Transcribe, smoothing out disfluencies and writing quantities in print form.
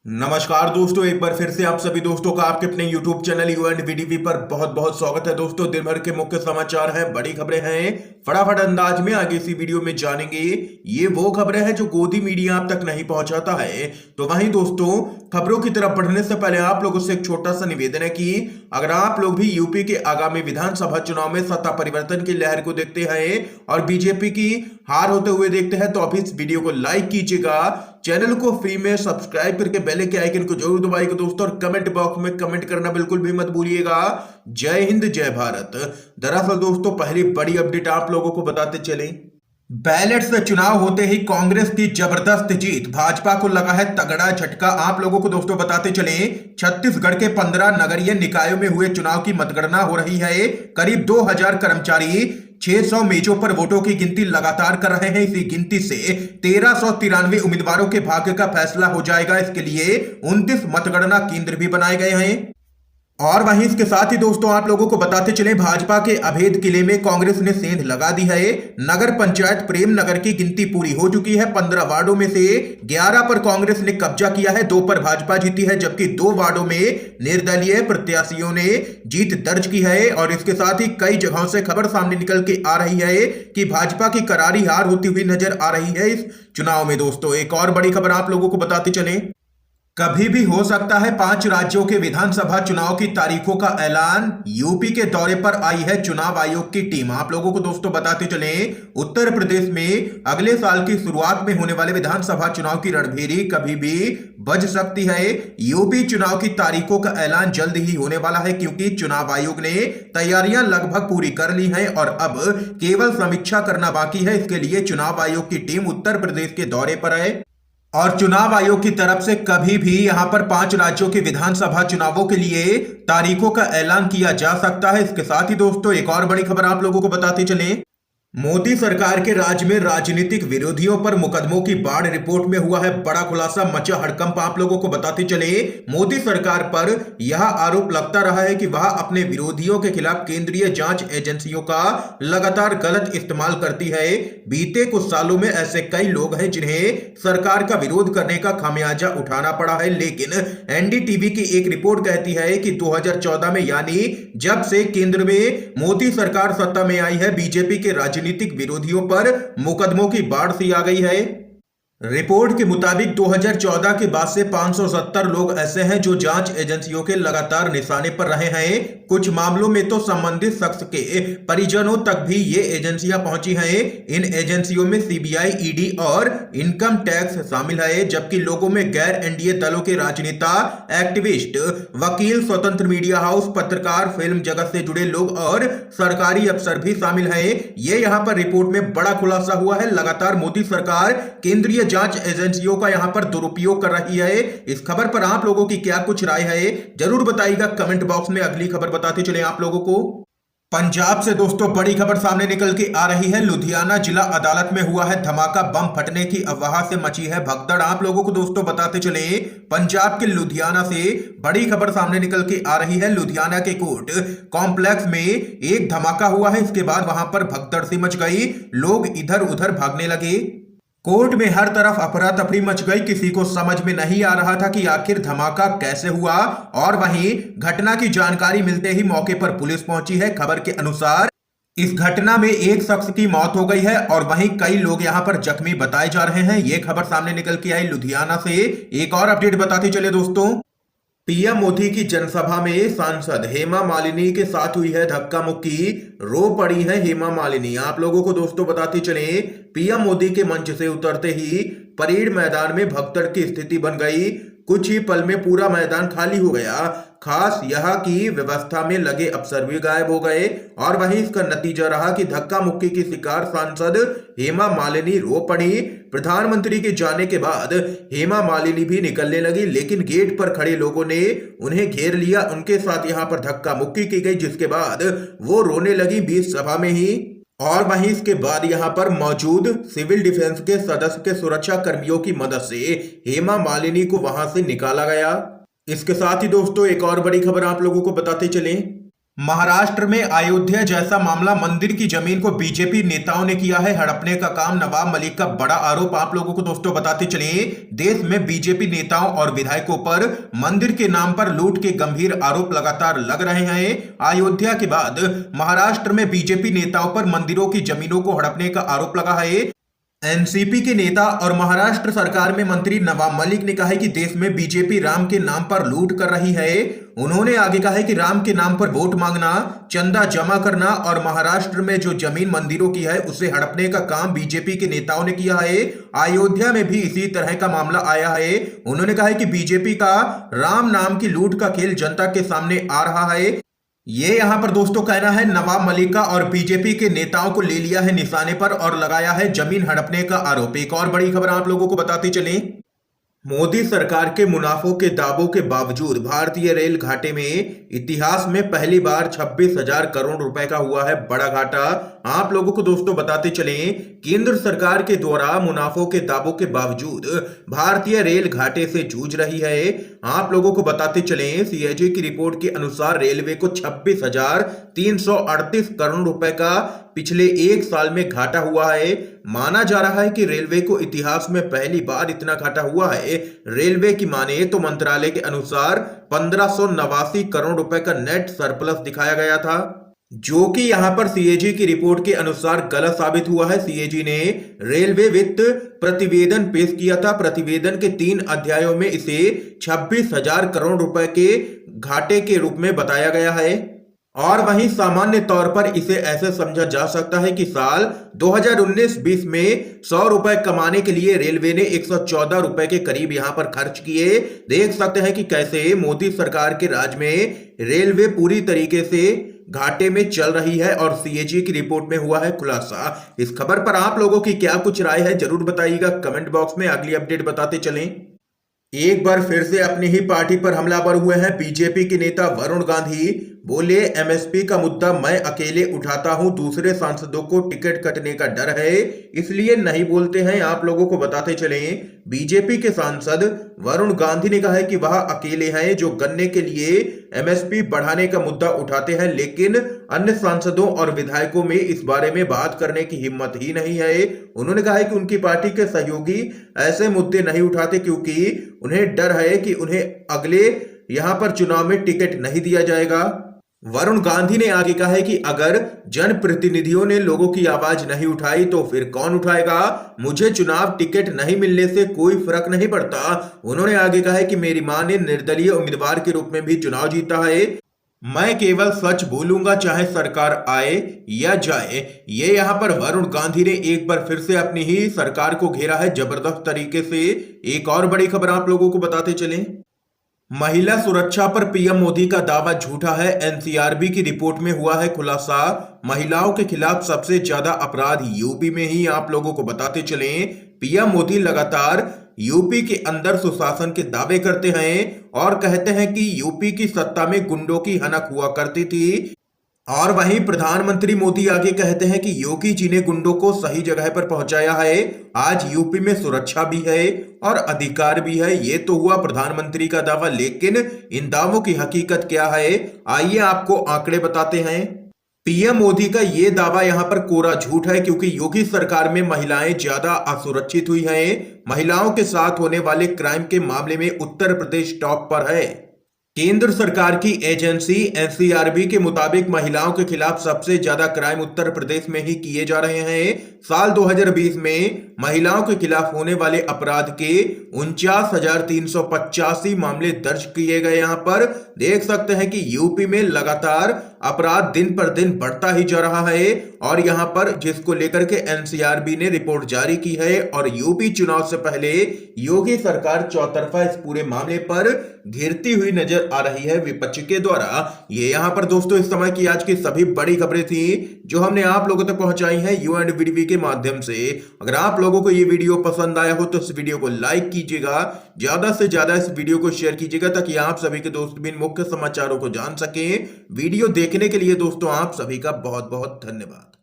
नमस्कार दोस्तों, एक बार फिर से आप सभी दोस्तों का आपके अपने YouTube चैनल UNVDV पर बहुत बहुत स्वागत है। दोस्तों, दिन भर के मुख्य समाचार हैं, बड़ी खबरें हैं, फटाफट अंदाज में आगे इसी वीडियो में जानेंगे। ये वो खबरें हैं जो गोदी मीडिया आप तक नहीं पहुंचाता है। तो वहीं दोस्तों, खबरों की तरफ बढ़ने से पहले आप लोगों से एक छोटा सा निवेदन है कि अगर आप लोग भी यूपी के आगामी विधानसभा चुनाव में सत्ता परिवर्तन की लहर को देखते हैं और बीजेपी की हार होते हुए देखते हैं तो अभी इस वीडियो को लाइक कीजिएगा, चैनल को फ्री में सब्सक्राइब करके बेल के आइकन को जरूर दबाइएगा दोस्तों, और कमेंट बॉक्स में कमेंट करना बिल्कुल भी मत भूलिएगा। जय हिंद, जय भारत। दरअसल दोस्तों, पहली बड़ी अपडेट आप लोगों को बताते चले। बैलेट से चुनाव होते ही कांग्रेस की जबरदस्त जीत, भाजपा को लगा है तगड़ा झटका। आप लोगों को दोस्तों बताते चले, छत्तीसगढ़ के 15 नगरीय निकायों में हुए चुनाव की मतगणना हो रही है। करीब 2000 कर्मचारी 600 मेजों पर वोटों की गिनती लगातार कर रहे हैं। इसी गिनती से 1393 उम्मीदवारों के भाग्य का फैसला हो जाएगा। इसके लिए 29 मतगणना केंद्र भी बनाए गए हैं। और वहीं इसके साथ ही दोस्तों आप लोगों को बताते चले, भाजपा के अभेद किले में कांग्रेस ने सेंध लगा दी है। नगर पंचायत प्रेम नगर की गिनती पूरी हो चुकी है। 15 वार्डों में से 11 पर कांग्रेस ने कब्जा किया है, 2 पर भाजपा जीती है, जबकि 2 वार्डों में निर्दलीय प्रत्याशियों ने जीत दर्ज की है। और इसके साथ ही कई जगहों से खबर सामने निकल के आ रही है कि भाजपा की करारी हार होती हुई नजर आ रही है इस चुनाव में। दोस्तों, एक और बड़ी खबर आप लोगों को बताते चले, कभी भी हो सकता है 5 राज्यों के विधानसभा चुनाव की तारीखों का ऐलान। यूपी के दौरे पर आई है चुनाव आयोग की टीम। आप लोगों को दोस्तों बताते चले, उत्तर प्रदेश में अगले साल की शुरुआत में होने वाले विधानसभा चुनाव की रणभेरी कभी भी बज सकती है। यूपी चुनाव की तारीखों का ऐलान जल्द ही होने वाला है, क्योंकि चुनाव आयोग ने तैयारियां लगभग पूरी कर ली हैं और अब केवल समीक्षा करना बाकी है। इसके लिए चुनाव आयोग की टीम उत्तर प्रदेश के दौरे पर है और चुनाव आयोग की तरफ से कभी भी यहां पर 5 राज्यों के विधानसभा चुनावों के लिए तारीखों का ऐलान किया जा सकता है। इसके साथ ही दोस्तों एक और बड़ी खबर आप लोगों को बताते चले, मोदी सरकार के राज में राजनीतिक विरोधियों पर मुकदमों की बाढ़। रिपोर्ट में हुआ है बड़ा खुलासा, मचा हड़कंप। आप लोगों को बताते चले, मोदी सरकार पर यह आरोप लगता रहा है कि वह अपने विरोधियों के खिलाफ केंद्रीय जांच एजेंसियों का लगातार गलत इस्तेमाल करती है। बीते कुछ सालों में ऐसे कई लोग हैं जिन्हें सरकार का विरोध करने का खामियाजा उठाना पड़ा है, लेकिन एनडीटीवी की एक रिपोर्ट कहती है कि 2014 में, यानी जब से केंद्र में मोदी सरकार सत्ता में आई है, बीजेपी के राजनीतिक विरोधियों पर मुकदमों की बाढ़ सी आ गई है। रिपोर्ट के मुताबिक 2014 के बाद से 570 लोग ऐसे हैं जो जांच एजेंसियों के लगातार निशाने पर रहे हैं। कुछ मामलों में तो संबंधित शख्स के परिजनों तक भी ये एजेंसियां पहुंची हैं। इन एजेंसियों में सीबीआई, ईडी और इनकम टैक्स शामिल है, जबकि लोगों में गैर एनडीए दलों के राजनेता, एक्टिविस्ट, वकील, स्वतंत्र मीडिया हाउस, पत्रकार, फिल्म जगत से जुड़े लोग और सरकारी अफसर भी शामिल हैं। ये यहां पर रिपोर्ट में बड़ा खुलासा हुआ है। लगातार मोदी सरकार केंद्रीय जांच एजेंसियों का यहां पर दुरुपयोग कर रही है। इस खबर पर आप लोगों की क्या कुछ राय है, जरूर बताइएगा कमेंट बॉक्स में। अगली खबर बताते चले आप लोगों को, पंजाब से दोस्तों बड़ी खबर सामने निकल के आ रही है। लुधियाना जिला अदालत में हुआ है धमाका, बम फटने की अफवाह से मची है भगदड़। आप लोगों को दोस्तों बताते चले, पंजाब के लुधियाना से बड़ी खबर सामने निकल के आ रही है। लुधियाना के कोर्ट कॉम्प्लेक्स में एक धमाका हुआ है। इसके बाद वहां पर भगदड़ सी मच गई, लोग इधर उधर भागने लगे। कोर्ट में हर तरफ अफरा तफरी मच गई, किसी को समझ में नहीं आ रहा था कि आखिर धमाका कैसे हुआ। और वहीं घटना की जानकारी मिलते ही मौके पर पुलिस पहुंची है। खबर के अनुसार इस घटना में एक शख्स की मौत हो गई है और वहीं कई लोग यहां पर जख्मी बताए जा रहे हैं। यह खबर सामने निकल के आई लुधियाना से। एक और अपडेट बताते चले दोस्तों, पीएम मोदी की जनसभा में सांसद हेमा मालिनी के साथ हुई है धक्का मुक्की, रो पड़ी है हेमा मालिनी। आप लोगों को दोस्तों बताते चले, पीएम मोदी के मंच से उतरते ही परेड मैदान में भगदड़ की स्थिति बन गई। कुछ ही पल में पूरा मैदान खाली हो गया। खास यहाँ की व्यवस्था में लगे अफसर भी गायब हो गए और वहीं इसका नतीजा रहा कि धक्का मुक्की की शिकार सांसद हेमा मालिनी रो पड़ी। प्रधानमंत्री के जाने के बाद हेमा मालिनी भी निकलने लगी, लेकिन गेट पर खड़े लोगों ने उन्हें घेर लिया। उनके साथ यहाँ पर धक्का मुक्की की गई, जिसके बाद वो रोने लगी बीच सभा में ही। और वहीं इसके बाद यहां पर मौजूद सिविल डिफेंस के सदस्य के सुरक्षा कर्मियों की मदद से हेमा मालिनी को वहां से निकाला गया। इसके साथ ही दोस्तों एक और बड़ी खबर आप लोगों को बताते चलें, महाराष्ट्र में अयोध्या जैसा मामला, मंदिर की जमीन को बीजेपी नेताओं ने किया है हड़पने का काम। नवाब मलिक का बड़ा आरोप आप लोगों को दोस्तों बताते चले। देश में बीजेपी नेताओं और विधायकों पर मंदिर के नाम पर लूट के गंभीर आरोप लगातार लग रहे हैं। अयोध्या के बाद महाराष्ट्र में बीजेपी नेताओं पर मंदिरों की जमीनों को हड़पने का आरोप लगा है। एनसीपी के नेता और महाराष्ट्र सरकार में मंत्री नवाब मलिक ने कहा है कि देश में बीजेपी राम के नाम पर लूट कर रही है। उन्होंने आगे कहा है कि राम के नाम पर वोट मांगना, चंदा जमा करना और महाराष्ट्र में जो जमीन मंदिरों की है उसे हड़पने का काम बीजेपी के नेताओं ने किया है। अयोध्या में भी इसी तरह का मामला आया है। उन्होंने कहा है कि बीजेपी का राम नाम की लूट का खेल जनता के सामने आ रहा है। ये यहां पर दोस्तों कहना है नवाब मलिक का, और बीजेपी के नेताओं को ले लिया है निशाने पर और लगाया है जमीन हड़पने का आरोप। एक और बड़ी खबर आप लोगों को बताते चलें। मोदी सरकार के मुनाफों के दावों के बावजूद भारतीय रेल घाटे में इतिहास में पहली बार 26,000 करोड़ रुपए का हुआ है बड़ा घाटा। आप लोगों को दोस्तों बताते चलें, केंद्र सरकार के द्वारा मुनाफों के दावों के बावजूद भारतीय रेल घाटे से जूझ रही है। आप लोगों को बताते चलें, सीएजी की रिपोर्ट के अनुसार रेलवे को 26,338 करोड़ रुपए का पिछले एक साल में घाटा हुआ है। माना जा रहा है कि रेलवे को इतिहास में पहली बार इतना घाटा हुआ है। रेलवे की माने तो मंत्रालय के अनुसार 1589 करोड़ रुपए का नेट सरप्लस दिखाया गया था, जो कि यहां पर सीएजी की रिपोर्ट के अनुसार गलत साबित हुआ है। सीएजी ने रेलवे वित्त प्रतिवेदन पेश किया था। प्रतिवेदन के 3 अध्यायों में इसे 26,000 करोड़ रुपए के घाटे के रूप में बताया गया है। और वहीं सामान्य तौर पर इसे ऐसे समझा जा सकता है कि साल 2019-20 में 100 रुपए कमाने के लिए रेलवे ने 114 रुपए के करीब यहां पर खर्च किए। देख सकते हैं कि कैसे मोदी सरकार के राज में रेलवे पूरी तरीके से घाटे में चल रही है और सीएजी की रिपोर्ट में हुआ है खुलासा। इस खबर पर आप लोगों की क्या कुछ राय है जरूर बताइएगा कमेंट बॉक्स में। अगली अपडेट बताते चलें। एक बार फिर से अपनी ही पार्टी पर हमलावर हुए हैं बीजेपी के नेता वरुण गांधी। बोले, एमएसपी का मुद्दा मैं अकेले उठाता हूं, दूसरे सांसदों को टिकट कटने का डर है इसलिए नहीं बोलते हैं। आप लोगों को बताते चलें, बीजेपी के सांसद वरुण गांधी ने कहा है कि वह अकेले हैं जो गन्ने के लिए एमएसपी बढ़ाने का मुद्दा उठाते हैं, लेकिन अन्य सांसदों और विधायकों में इस बारे में बात करने की हिम्मत ही नहीं है। उन्होंने कहा है कि उनकी पार्टी के सहयोगी ऐसे मुद्दे नहीं उठाते क्योंकि उन्हें डर है कि उन्हें अगले यहां पर चुनाव में टिकट नहीं दिया जाएगा। वरुण गांधी ने आगे कहा है कि अगर जनप्रतिनिधियों ने लोगों की आवाज नहीं उठाई तो फिर कौन उठाएगा। मुझे चुनाव टिकट नहीं मिलने से कोई फर्क नहीं पड़ता। उन्होंने आगे कहा है कि मेरी मां ने निर्दलीय उम्मीदवार के रूप में भी चुनाव जीता है। मैं केवल सच बोलूंगा चाहे सरकार आए या जाए। ये यहां पर वरुण गांधी ने एक बार फिर से अपनी ही सरकार को घेरा है जबरदस्त तरीके से। एक और बड़ी खबर आप लोगों को बताते चलें। महिला सुरक्षा पर पीएम मोदी का दावा झूठा है। एनसीआरबी की रिपोर्ट में हुआ है खुलासा। महिलाओं के खिलाफ सबसे ज्यादा अपराध यूपी में ही। आप लोगों को बताते चलें, पीएम मोदी लगातार यूपी के अंदर सुशासन के दावे करते हैं और कहते हैं कि यूपी की सत्ता में गुंडों की हनक हुआ करती थी। और वहीं प्रधानमंत्री मोदी आगे कहते हैं कि योगी जी ने गुंडों को सही जगह पर पहुंचाया है। आज यूपी में सुरक्षा भी है और अधिकार भी है। ये तो हुआ प्रधानमंत्री का दावा, लेकिन इन दावों की हकीकत क्या है आइए आपको आंकड़े बताते हैं। पीएम मोदी का ये दावा यहां पर कोरा झूठ है क्योंकि योगी सरकार में महिलाएं ज्यादा असुरक्षित हुई हैं। महिलाओं के साथ होने वाले क्राइम के मामले में उत्तर प्रदेश टॉप पर है। केंद्र सरकार की एजेंसी एनसीआरबी के मुताबिक महिलाओं के खिलाफ सबसे ज्यादा क्राइम उत्तर प्रदेश में ही किए जा रहे हैं। साल 2020 में महिलाओं के खिलाफ होने वाले अपराध के 49,385 मामले दर्ज किए गए। यहां पर देख सकते हैं कि यूपी में लगातार अपराध दिन पर दिन बढ़ता ही जा रहा है और यहां पर जिसको लेकर के एनसीआरबी ने रिपोर्ट जारी की है। और यूपी चुनाव से पहले योगी सरकार चौतरफा इस पूरे मामले पर घिरती हुई नजर आ रही है विपक्ष के द्वारा। ये यहां पर दोस्तों इस समय की आज की सभी बड़ी खबरें थी जो हमने आप लोगों तक पहुंचाई हैं UNVDV के माध्यम से। अगर आप लोगों को ये वीडियो पसंद आया हो तो इस वीडियो को लाइक कीजिएगा, ज्यादा से ज्यादा इस वीडियो को शेयर कीजिएगा ताकि आप सभी के दोस्त भी इन मुख्य समाचारों को जान सकें। वीडियो देखने के लिए दोस्तों आप सभी का बहुत बहुत धन्यवाद।